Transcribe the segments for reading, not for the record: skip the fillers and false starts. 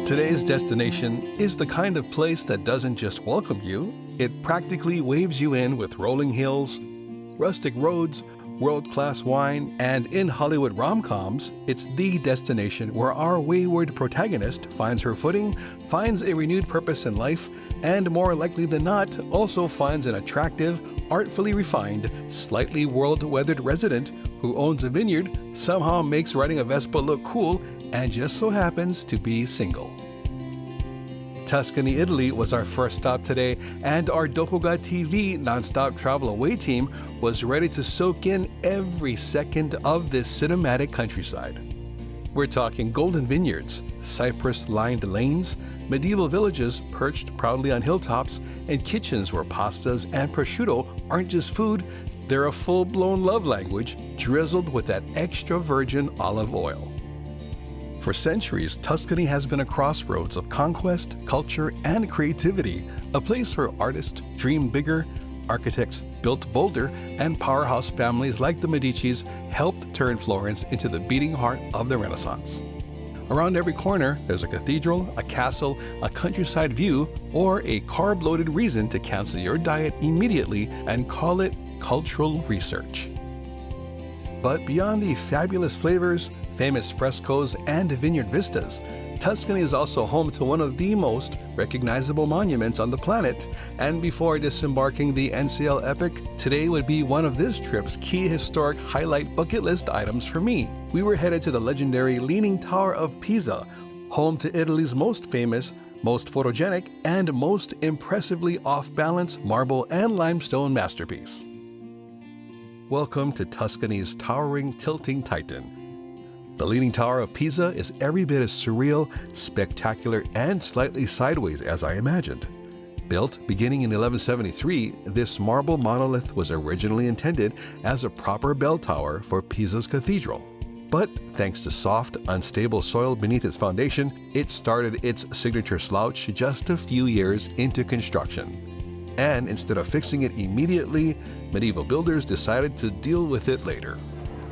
Today's destination is the kind of place that doesn't just welcome you, it practically waves you in with rolling hills, rustic roads, world-class wine, and in Hollywood rom-coms, it's the destination where our wayward protagonist finds her footing, finds a renewed purpose in life, and more likely than not, also finds an attractive, artfully refined, slightly world-weathered resident who owns a vineyard, somehow makes riding a Vespa look cool, and just so happens to be single. Tuscany, Italy was our first stop today, and our Doko TV nonstop travel away team was ready to soak in every second of this cinematic countryside. We're talking golden vineyards, cypress-lined lanes, medieval villages perched proudly on hilltops, and kitchens where pastas and prosciutto aren't just food, they're a full-blown love language drizzled with that extra virgin olive oil. For centuries, Tuscany has been a crossroads of conquest, culture, and creativity, a place where artists dream bigger, architects built bolder, and powerhouse families like the Medicis helped turn Florence into the beating heart of the Renaissance. Around every corner, there's a cathedral, a castle, a countryside view, or a carb-loaded reason to cancel your diet immediately and call it cultural research. But beyond the fabulous flavors, famous frescoes, and vineyard vistas, Tuscany is also home to one of the most recognizable monuments on the planet. And before disembarking the NCL epic, today would be one of this trip's key historic highlight bucket list items for me. We were headed to the legendary Leaning Tower of Pisa, home to Italy's most famous, most photogenic, and most impressively off-balance marble and limestone masterpiece. Welcome to Tuscany's towering, tilting titan. The Leaning Tower of Pisa is every bit as surreal, spectacular, and slightly sideways as I imagined. Built beginning in 1173, this marble monolith was originally intended as a proper bell tower for Pisa's cathedral. But thanks to soft, unstable soil beneath its foundation, it started its signature slouch just a few years into construction. And instead of fixing it immediately, medieval builders decided to deal with it later.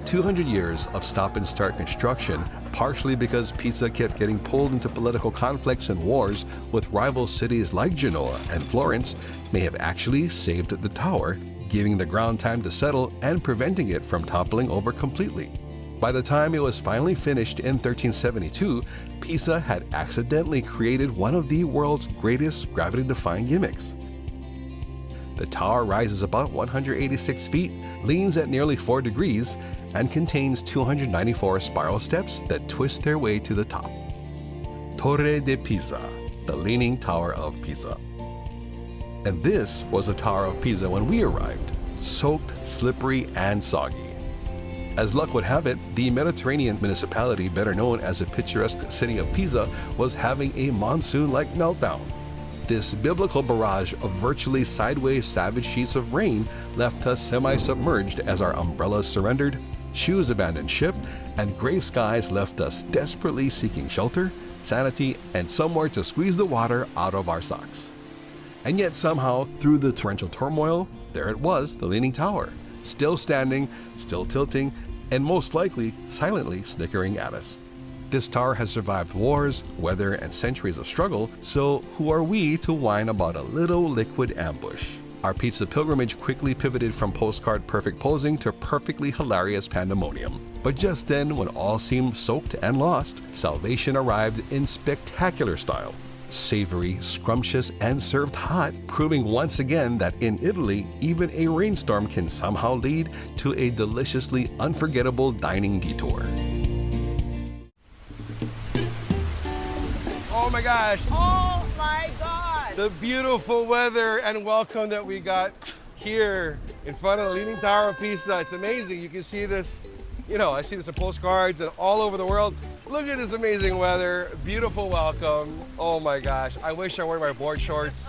200 years of stop-and-start construction, partially because Pisa kept getting pulled into political conflicts and wars with rival cities like Genoa and Florence, may have actually saved the tower, giving the ground time to settle and preventing it from toppling over completely. By the time it was finally finished in 1372, Pisa had accidentally created one of the world's greatest gravity-defying gimmicks. The tower rises about 186 feet, leans at nearly 4 degrees, and contains 294 spiral steps that twist their way to the top. Torre de Pisa, the Leaning Tower of Pisa. And this was the Tower of Pisa when we arrived, soaked, slippery, and soggy. As luck would have it, the Mediterranean municipality, better known as the picturesque city of Pisa, was having a monsoon-like meltdown. This biblical barrage of virtually sideways savage sheets of rain left us semi-submerged as our umbrellas surrendered, shoes abandoned ship, and gray skies left us desperately seeking shelter, sanity, and somewhere to squeeze the water out of our socks. And yet somehow, through the torrential turmoil, there it was, the Leaning Tower, still standing, still tilting, and most likely silently snickering at us. This tower has survived wars, weather, and centuries of struggle, so who are we to whine about a little liquid ambush? Our pizza pilgrimage quickly pivoted from postcard perfect posing to perfectly hilarious pandemonium. But just then, when all seemed soaked and lost, salvation arrived in spectacular style. Savory, scrumptious, and served hot, proving once again that in Italy, even a rainstorm can somehow lead to a deliciously unforgettable dining detour. Oh my gosh, Oh my God! the beautiful weather and welcome that we got here in front of the Leaning Tower of Pisa. It's amazing. You can see this, I see this in postcards and all over the world. Look at this amazing weather, beautiful welcome. Oh my gosh, I wish I wore my board shorts.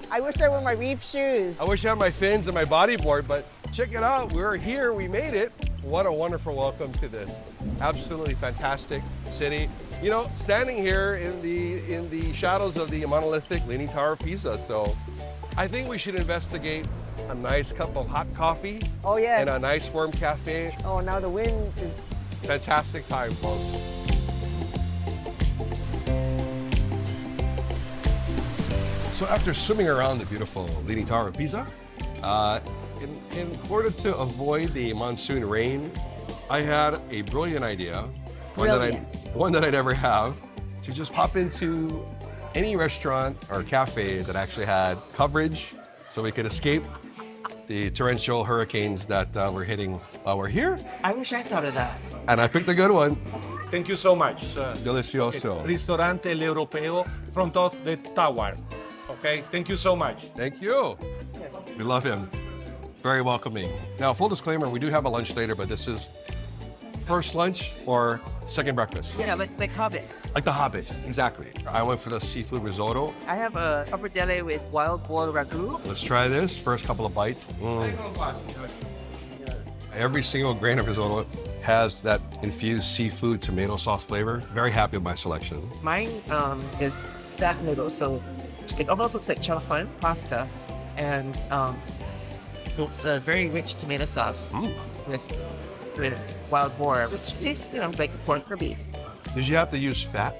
I wish I wore my reef shoes. I wish I had my fins and my bodyboard, but check it out, we're here, we made it. What a wonderful welcome to this absolutely fantastic city. Standing here in the shadows of the monolithic Leaning Tower of Pisa. So I think we should investigate a nice cup of hot coffee. Oh yes. And a nice warm cafe. Oh, now the wind is... Fantastic time, folks. So after swimming around the beautiful Leaning Tower of Pisa, in order to avoid the monsoon rain, I had a brilliant idea, one that I never have, to just pop into any restaurant or cafe that actually had coverage so we could escape the torrential hurricanes that we're hitting while we're here. I wish I thought of that. And I picked a good one. Thank you so much. Delicioso. Ristorante L'Europeo, front of the tower. Okay, thank you so much. Thank you. We love him. Very welcoming. Now, full disclaimer, we do have a lunch later, but this is first lunch or second breakfast. Yeah, like hobbits. Like the hobbits, exactly. I went for the seafood risotto. I have a pappardelle with wild boar ragu. Let's try this. First couple of bites. Every single grain of risotto has that infused seafood tomato sauce flavor. Very happy with my selection. Mine is staff noodles, so it almost looks like chow fun pasta, and it's a very rich tomato sauce with wild boar, which tastes, like pork or beef. Did you have to use fat?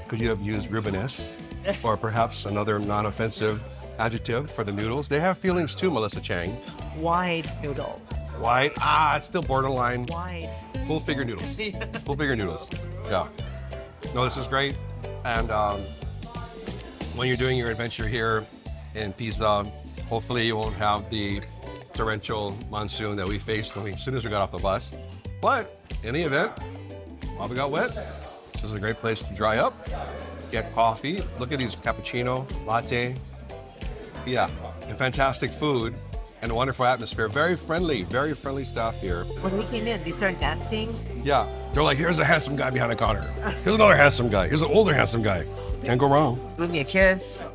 Could you have used ribboness? Or perhaps another non-offensive adjective for the noodles? They have feelings too, Melissa Chang. Wide noodles. Wide? It's still borderline. Wide. Full figure noodles. Full figure noodles. Yeah. No, this is great. And when you're doing your adventure here in Pisa, hopefully you won't have the torrential monsoon that we faced as soon as we got off the bus. But in the event, while we got wet, this is a great place to dry up, get coffee. Look at these cappuccino, latte. Yeah, and fantastic food and a wonderful atmosphere. Very friendly staff here. When we came in, they started dancing. Yeah, they're like, here's a handsome guy behind the counter. Here's another handsome guy. Here's an older handsome guy. Can't go wrong. Give me a kiss.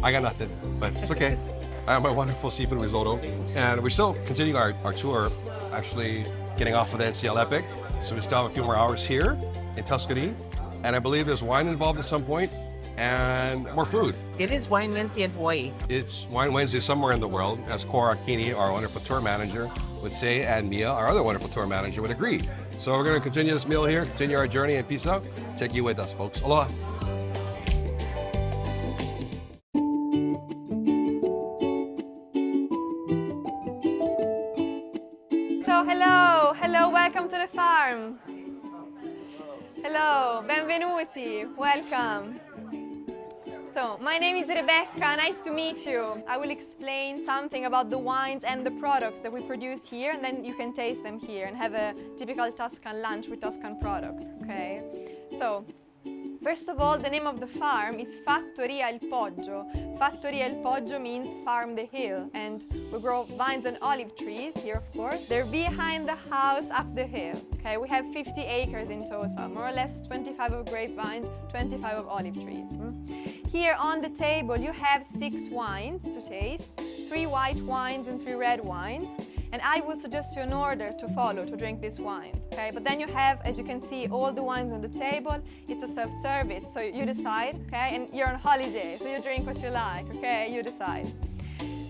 I got nothing, but it's okay. I have my wonderful seafood risotto. And we're still continuing our tour, actually getting off of the NCL Epic. So we still have a few more hours here in Tuscany. And I believe there's wine involved at some point and more food. It is Wine Wednesday in Hawaii. It's Wine Wednesday somewhere in the world, as Cora Kini, our wonderful tour manager, would say, and Mia, our other wonderful tour manager, would agree. So we're going to continue this meal here, continue our journey in Pisa. Take you with us, folks. Aloha. So hello, welcome to the farm. Hello, benvenuti, welcome. So, my name is Rebecca, nice to meet you. I will explain something about the wines and the products that we produce here, and then you can taste them here and have a typical Tuscan lunch with Tuscan products, okay? So, first of all, the name of the farm is Fattoria Il Poggio. Fattoria Il Poggio means farm the hill, and we grow vines and olive trees here, of course. They're behind the house up the hill, okay? We have 50 acres in total, more or less 25 of grapevines, 25 of olive trees. Here on the table you have 6 wines to taste, 3 white wines and 3 red wines. And I will suggest you an order to follow to drink these wines, okay? But then you have, as you can see, all the wines on the table. It's a self-service, so you decide, okay? And you're on holiday, so you drink what you like, okay? You decide.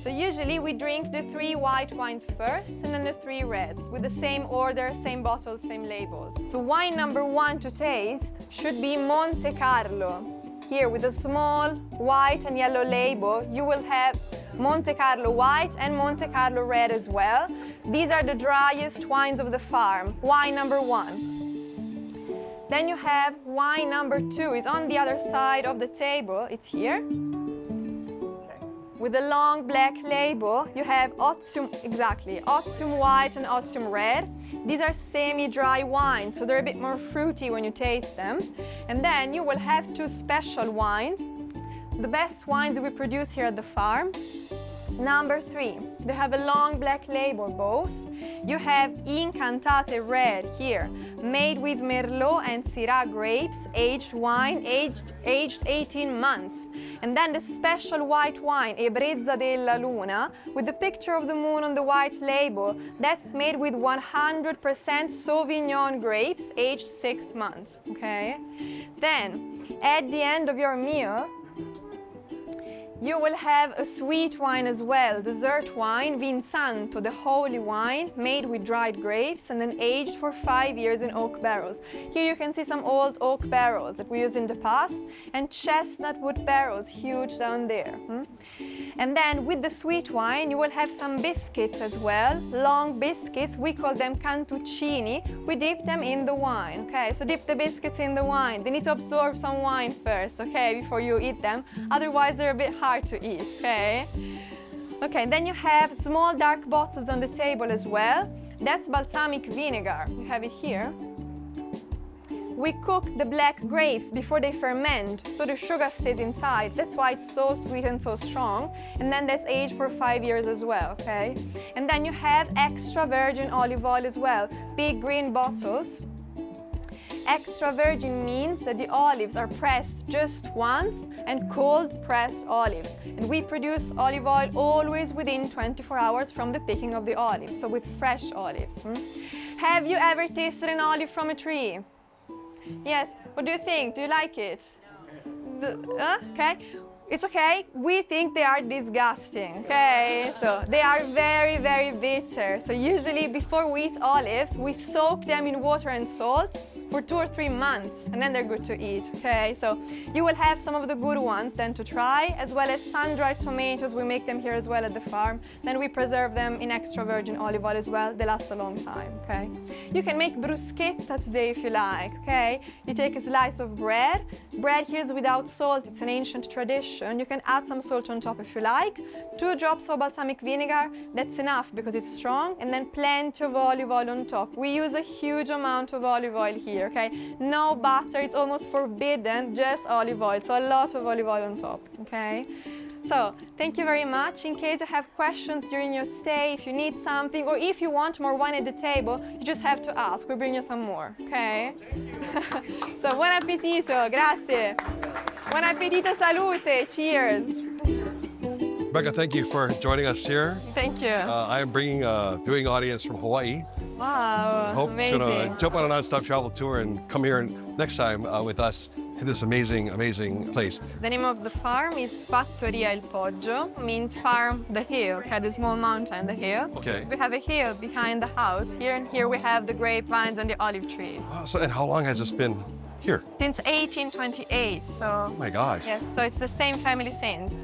So usually we drink the 3 white wines first and then the 3 reds with the same order, same bottles, same labels. So wine number 1 to taste should be Monte Carlo. Here with a small white and yellow label, you will have Monte Carlo white and Monte Carlo red as well. These are the driest wines of the farm. Wine number 1. Then you have wine number 2. It's on the other side of the table. It's here. With a long black label, you have Otium, exactly, Otium white and Otium red. These are semi-dry wines, so they're a bit more fruity when you taste them. And then you will have 2 special wines, the best wines that we produce here at the farm. Number 3, they have a long black label both. You have Incantate red here, made with Merlot and Syrah grapes, aged wine, aged 18 months. And then the special white wine, Ebrezza della Luna, with the picture of the moon on the white label, that's made with 100% Sauvignon grapes, aged 6 months, okay? Then, at the end of your meal, You will have a sweet wine as well, dessert wine, Vin Santo, the holy wine, made with dried grapes and then aged for 5 years in oak barrels. Here you can see some old oak barrels that we used in the past, and chestnut wood barrels, huge down there. And then with the sweet wine, you will have some biscuits as well, long biscuits. We call them cantuccini. We dip them in the wine, okay? So dip the biscuits in the wine. They need to absorb some wine first, okay, before you eat them. Otherwise, they're a bit hard to eat, okay? Okay, then you have small dark bottles on the table as well. That's balsamic vinegar. You have it here. We cook the black grapes before they ferment, so the sugar stays inside. That's why it's so sweet and so strong. And then that's aged for 5 years as well, okay? And then you have extra virgin olive oil as well, big green bottles. Extra virgin means that the olives are pressed just once, and cold pressed olives. And we produce olive oil always within 24 hours from the picking of the olives, so with fresh olives. Have you ever tasted an olive from a tree? Yes. What do you think? Do you like it? Okay. It's okay. We think they are disgusting. Okay. So they are very, very bitter. So usually before we eat olives, we soak them in water and salt for 2 or 3 months, and then they're good to eat. Okay. So you will have some of the good ones then to try, as well as sun-dried tomatoes. We make them here as well at the farm. Then we preserve them in extra virgin olive oil as well. They last a long time. Okay. You can make bruschetta today if you like. Okay. You take a slice of bread. Bread here is without salt. It's an ancient tradition. You can add some salt on top if you like. 2 drops of balsamic vinegar. That's enough because it's strong. And then plenty of olive oil on top. We use a huge amount of olive oil here. Okay. No butter. It's almost forbidden. Just olive oil. So a lot of olive oil on top. Okay. So, thank you very much. In case you have questions during your stay, if you need something, or if you want more wine at the table, you just have to ask. We'll bring you some more, okay? So, buon appetito, grazie. Buon appetito, salute, cheers. Rebecca, thank you for joining us here. Thank you. I am bringing a viewing audience from Hawaii. Wow, Hope amazing. to jump on a non-stop travel tour and come here next time with us to this amazing, amazing place. The name of the farm is Fattoria Il Poggio, means farm, the hill, okay, the small mountain, the hill. Okay. So we have a hill behind the house here, and here we have the grapevines and the olive trees. Wow, so, and how long has this been here? Since 1828, so... Oh my gosh. Yes, so it's the same family since.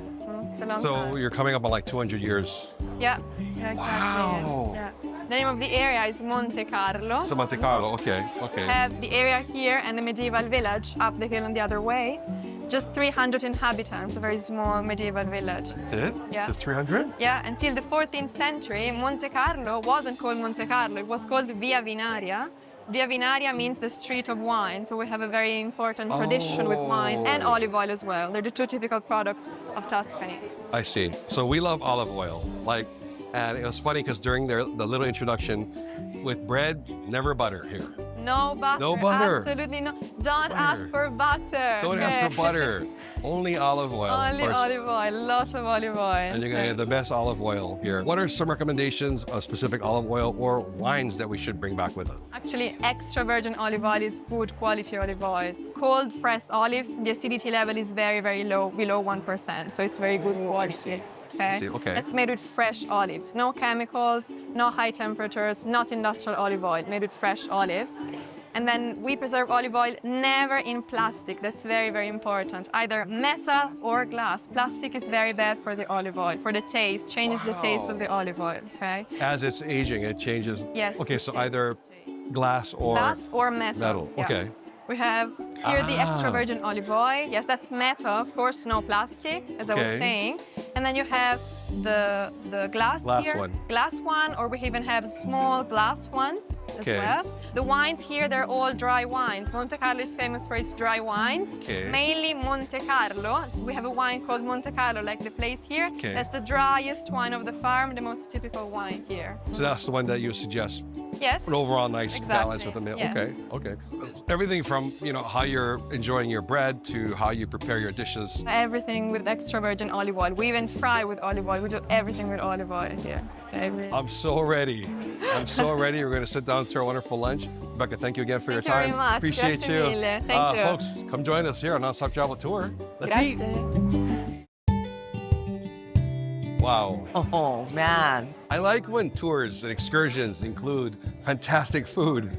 It's a long time. So you're coming up on like 200 years. Yeah, exactly. Wow. Yeah. The name of the area is Monte Carlo. So Monte Carlo, okay. We have the area here and the medieval village up the hill and the other way. Just 300 inhabitants, a very small medieval village. That's it? Yeah. Just 300? Yeah, until the 14th century, Monte Carlo wasn't called Monte Carlo, it was called Via Vinaria. Via Vinaria means the street of wine, so we have a very important tradition with wine and olive oil as well. They're the 2 typical products of Tuscany. I see. So we love olive oil. And it was funny because during the little introduction, with bread, never butter here. No butter. No butter. Absolutely no. Don't ask for butter. Don't ask for butter. Only olive oil. Only olive oil. Lots of olive oil. And you're going to get the best olive oil here. What are some recommendations of specific olive oil or wines that we should bring back with us? Actually, extra virgin olive oil is good quality olive oil. Cold pressed olives, the acidity level is very, very low, below 1%. So it's very good quality. Okay. It's made with fresh olives. No chemicals, no high temperatures, not industrial olive oil, made with fresh olives. And then we preserve olive oil never in plastic. That's very, very important. Either metal or glass. Plastic is very bad for the olive oil, for the taste, changes the taste of the olive oil, okay? As it's aging, it changes? Yes. Okay, so either glass or metal. Yeah. Okay. We have here the extra virgin olive oil. Yes, that's metal, of course, no plastic, as I was saying. And then you have the glass here. Glass one, or we even have small glass ones as well. The wines here, they're all dry wines. Monte Carlo is famous for its dry wines. Mainly Monte Carlo. We have a wine called Monte Carlo, like the place here. That's the driest wine of the farm, the most typical wine here. So that's the one that you suggest? Yes. An overall nice balance with the meal. Yes. Okay. Everything from, how you're enjoying your bread to how you prepare your dishes. Everything with extra virgin olive oil. We even fry with olive oil. We do everything with olive oil here. I'm so ready. We're going to sit down to our wonderful lunch. Rebecca, thank you again for your time. Thank you very much. Appreciate Grazie you. Mille. Thank you. Folks, come join us here on Non-Stop Travel Tour. Let's eat. Wow. Oh, man. I like when tours and excursions include fantastic food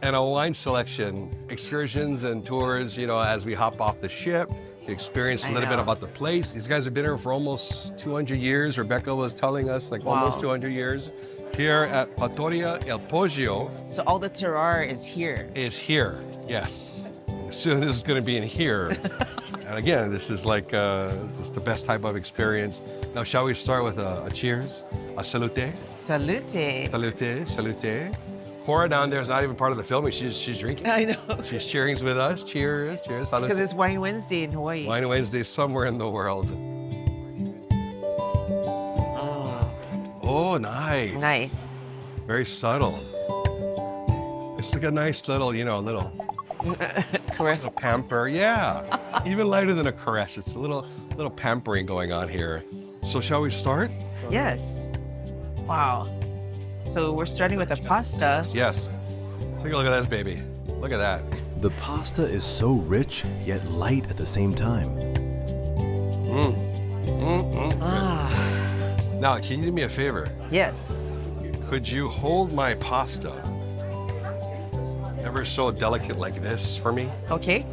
and a wine selection. Excursions and tours, you know, as we hop off the ship, to experience a little bit about the place. These guys have been here for almost 200 years. Rebecca was telling us, like almost 200 years. Here at Fattoria Il Poggio. So all the terroir is here. Is here, yes. Soon this is going to be in here. And again, this is like just the best type of experience. Now, shall we start with a cheers? A salute? Salute. Salute, salute. Cora down there is not even part of the filming. She's drinking. I know. She's cheering with us. Cheers, cheers. Salute. Because it's Wine Wednesday in Hawaii. Wine Wednesday somewhere in the world. Oh, nice. Nice. Very subtle. It's like a nice little, you know, Caress. little pamper. Yeah. Even lighter than a caress. It's a little pampering going on here. So shall we start? Yes. Wow. So we're starting with the pasta. Yes. Take a look at this baby. Look at that. The pasta is so rich, yet light at the same time. Now, can you do me a favor? Yes. Could you hold my pasta ever so delicate like this for me? Okay.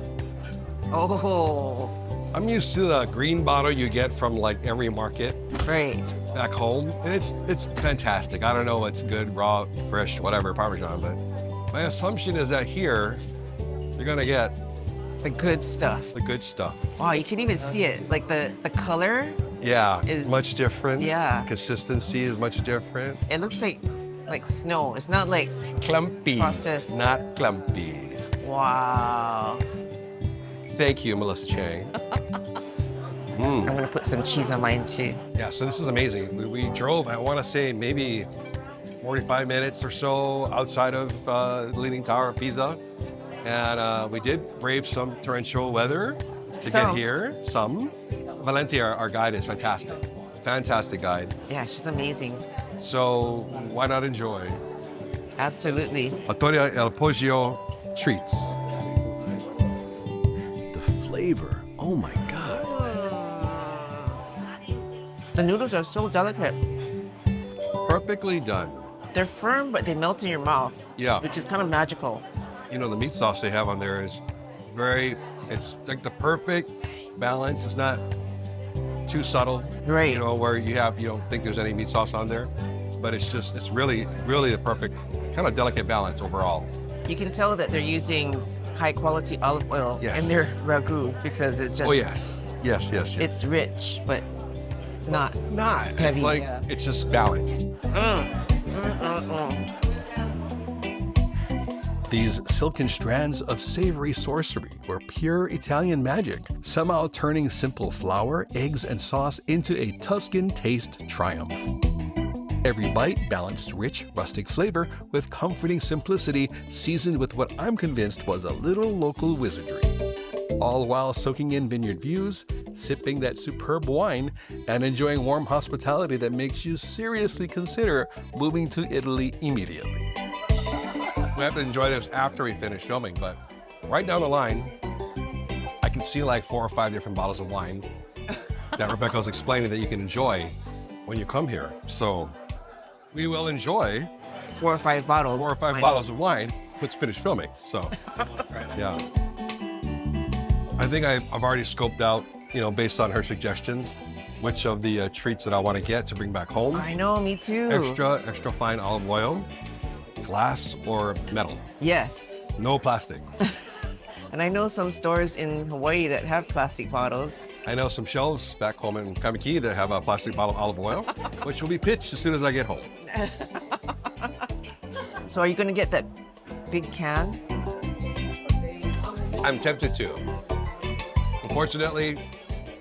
Oh, I'm used to the green bottle you get from like every market great. back home, and it's fantastic. I don't know what's good, raw, fresh, whatever, Parmesan, but my assumption is that here, you're gonna get The good stuff. the good stuff. Wow, you can even see it. Like the color, Yeah, Is- much different. Yeah. Consistency is much different. it looks like snow. It's not like, Clumpy, Processed. not clumpy. wow. Thank you, Melissa Chang. I'm gonna put some cheese on mine too. Yeah, so this is amazing. We drove, I want to say, maybe 45 minutes or so outside of the Leaning Tower of Pisa. And we did brave some torrential weather to get Some. here. Some. Valentia, our guide, is fantastic. Fantastic guide. Yeah, she's amazing. So why not enjoy Absolutely. Fattoria Il Poggio treats? The flavor, oh my God. The noodles are so delicate. Perfectly done. They're firm, but they melt in your mouth. Yeah. Which is kind of magical. You know, the meat sauce they have on there is it's like the perfect balance. It's not too subtle, Right. you know, where you don't think there's any meat sauce on there, but it's really the perfect kind of delicate balance overall. You can tell that they're using high quality olive oil Yes. in their ragu because it's just, Oh yes, yes. it's rich, but not. It's heavy. like it's just balanced. These silken strands of savory sorcery were pure Italian magic, somehow turning simple flour, eggs, and sauce into a Tuscan taste triumph. Every bite balanced rich, rustic flavor with comforting simplicity, seasoned with what I'm convinced was a little local wizardry. All while soaking in vineyard views, sipping that superb wine, and enjoying warm hospitality that makes you seriously consider moving to Italy immediately. We have to enjoy this after we finish filming, but right down the line, I can see like 4 or 5 different bottles of wine that Rebecca was explaining that you can enjoy when you come here. So we will enjoy 4 or 5 bottles. 4 or 5 bottles of wine once finish filming. So, yeah. I think I've already scoped out, based on her suggestions, which of the treats that I want to get to bring back home. I know, me too. Extra fine olive oil, glass or metal. Yes. No plastic. And I know some stores in Hawaii that have plastic bottles. I know some shelves back home in Kamiki that have a plastic bottle of olive oil, which will be pitched as soon as I get home. So are you going to get that big can? I'm tempted to. Unfortunately,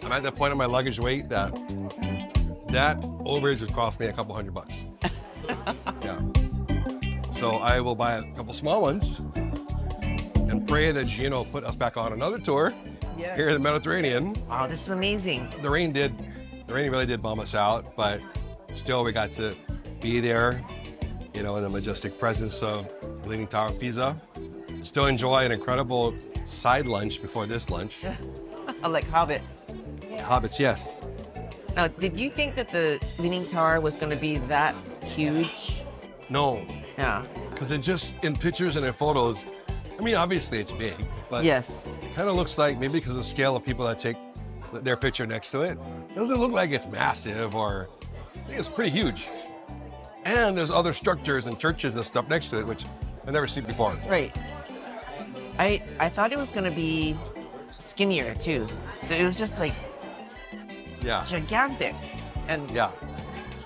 I'm at the point of my luggage weight that overage would cost me a couple $100. Yeah. So I will buy a couple small ones and pray that Gino put us back on another tour here in the Mediterranean. Wow, this is amazing. The rain really did bum us out, but still we got to be there, in the majestic presence of the Leaning Tower of Pisa. Still enjoy an incredible side lunch before this lunch. I like hobbits. Hobbits, yes. Now, did you think that the Leaning Tower was going to be that huge? No, Yeah. because it just, in pictures and in photos, I mean, obviously it's big, but Yes. it kind of looks like, maybe because of the scale of people that take their picture next to it, it doesn't look like it's massive, or I think it's pretty huge. And there's other structures and churches and stuff next to it, which I've never seen before. Right. I thought it was going to be skinnier too. So it was just like Yeah. gigantic. And Yeah.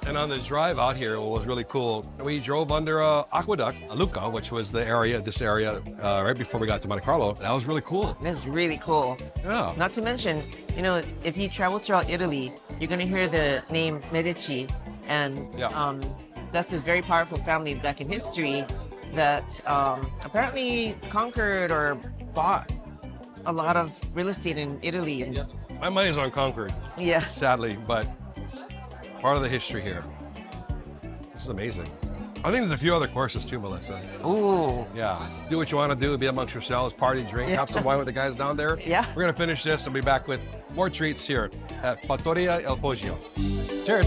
And on the drive out here, what was really cool, we drove under a aqueduct, Lucca, which was this area, right before we got to Monte Carlo. That was really cool. that's really cool. Yeah. Not to mention, you know, if you travel throughout Italy, you're going to hear the name Medici. And Yeah. that's this very powerful family back in history that apparently conquered or bought a lot of real estate in Italy. And My money's on Concord, yeah. sadly, but part of the history here. This is amazing. I think there's a few other courses too, Melissa. Ooh. Yeah. Do what you want to do, be amongst yourselves, party, drink, Yeah. have some wine with the guys down there. Yeah. We're going to finish this and be back with more treats here at Fattoria Il Poggio. Cheers.